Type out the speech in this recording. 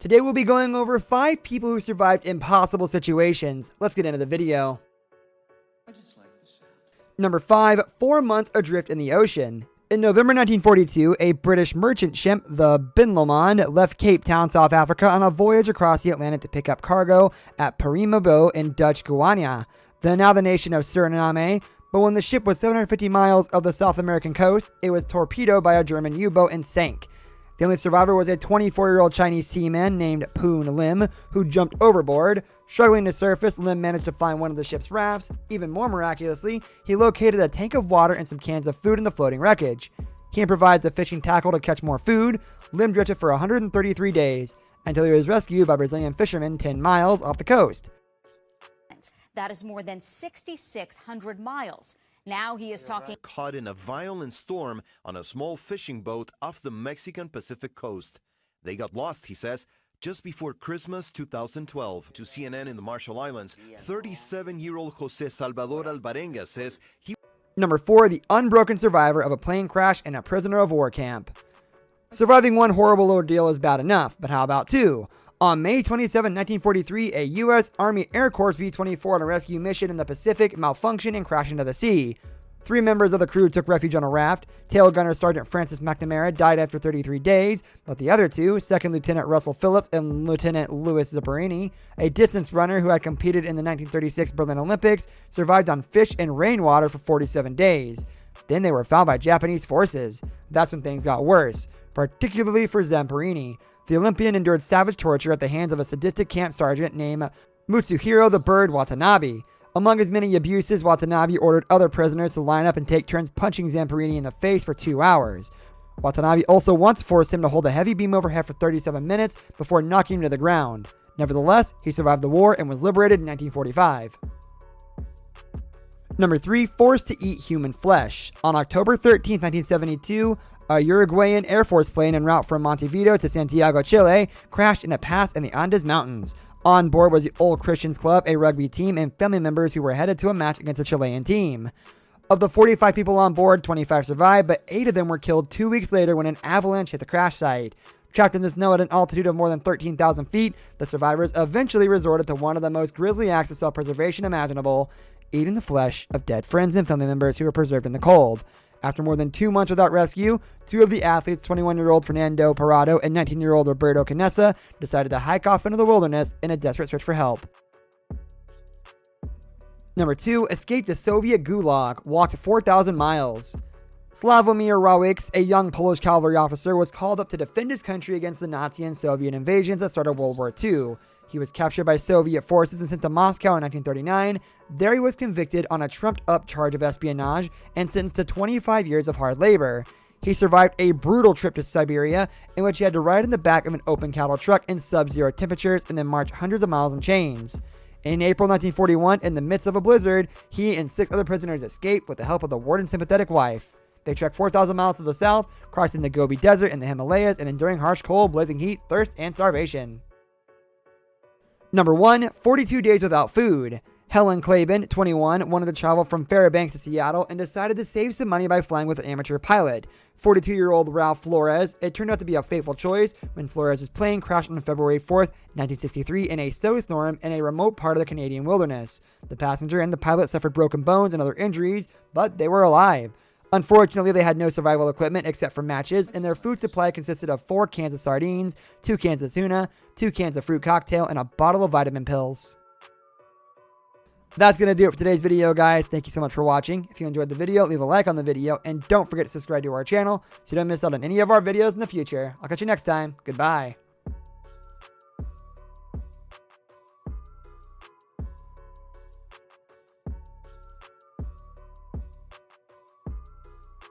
Today we'll be going over 5 people who survived impossible situations. Let's get into the video. I just like the sound. Number 5, 4 months adrift in the ocean. In November 1942, a British merchant ship, the Bin Lomond, left Cape Town, South Africa on a voyage across the Atlantic to pick up cargo at Paramaribo in Dutch Guiana, now the nation of Suriname. But when the ship was 750 miles of the South American coast, it was torpedoed by a German U-boat and sank. The only survivor was a 24-year-old Chinese seaman named Poon Lim, who jumped overboard. Struggling to surface, Lim managed to find one of the ship's rafts. Even more miraculously, he located a tank of water and some cans of food in the floating wreckage. He improvised a fishing tackle to catch more food. Lim drifted for 133 days, until he was rescued by Brazilian fishermen 10 miles off the coast. That is more than 6,600 miles. Now he is talking. Caught in a violent storm on a small fishing boat off the Mexican Pacific coast. They got lost, he says, just before Christmas 2012. To CNN in the Marshall Islands, 37-year-old Jose Salvador Alvarenga says he... Number 4, the unbroken survivor of a plane crash in a prisoner of war camp. Surviving one horrible ordeal is bad enough, but how about 2? On May 27, 1943, a U.S. Army Air Corps B-24 on a rescue mission in the Pacific malfunctioned and crashed into the sea. 3 members of the crew took refuge on a raft. Tail gunner Sergeant Francis McNamara died after 33 days, but the other 2, Second Lieutenant Russell Phillips and Lieutenant Louis Zapparini, a distance runner who had competed in the 1936 Berlin Olympics, survived on fish and rainwater for 47 days. Then they were found by Japanese forces. That's when things got worse, particularly for Zapparini. The Olympian endured savage torture at the hands of a sadistic camp sergeant named Mutsuhiro the Bird Watanabe. Among his many abuses, Watanabe ordered other prisoners to line up and take turns punching Zapparini in the face for 2 hours. Watanabe also once forced him to hold a heavy beam overhead for 37 minutes before knocking him to the ground. Nevertheless, he survived the war and was liberated in 1945. Number 3, forced to eat human flesh. On October 13, 1972, a Uruguayan Air Force plane en route from Montevideo to Santiago, Chile, crashed in a pass in the Andes Mountains. On board was the Old Christians Club, a rugby team, and family members who were headed to a match against a Chilean team. Of the 45 people on board, 25 survived, but 8 of them were killed 2 weeks later when an avalanche hit the crash site. Trapped in the snow at an altitude of more than 13,000 feet, the survivors eventually resorted to one of the most grisly acts of self-preservation imaginable, eating the flesh of dead friends and family members who were preserved in the cold. After more than 2 months without rescue, 2 of the athletes, 21-year-old Fernando Parado and 19-year-old Roberto Canessa, decided to hike off into the wilderness in a desperate search for help. Number 2, escaped the Soviet gulag, walked 4,000 miles. Slavomir Rawicz, a young Polish cavalry officer, was called up to defend his country against the Nazi and Soviet invasions that started World War II. He was captured by Soviet forces and sent to Moscow in 1939. There he was convicted on a trumped-up charge of espionage and sentenced to 25 years of hard labor. He survived a brutal trip to Siberia, in which he had to ride in the back of an open cattle truck in sub-zero temperatures and then march hundreds of miles in chains. In April 1941, in the midst of a blizzard, he and 6 other prisoners escaped with the help of the warden's sympathetic wife. They trekked 4,000 miles to the south, crossing the Gobi Desert and the Himalayas, and enduring harsh cold, blazing heat, thirst, and starvation. Number 1, 42 days without food. Helen Claiborne, 21, wanted to travel from Fairbanks to Seattle and decided to save some money by flying with an amateur pilot. 42-year-old Ralph Flores. It turned out to be a fateful choice when Flores' plane crashed on February 4th, 1963 in a snowstorm in a remote part of the Canadian wilderness. The passenger and the pilot suffered broken bones and other injuries, but they were alive. Unfortunately, they had no survival equipment except for matches, and their food supply consisted of 4 cans of sardines, 2 cans of tuna, 2 cans of fruit cocktail, and a bottle of vitamin pills. That's going to do it for today's video, guys. Thank you so much for watching. If you enjoyed the video, leave a like on the video, and don't forget to subscribe to our channel so you don't miss out on any of our videos in the future. I'll catch you next time. Goodbye.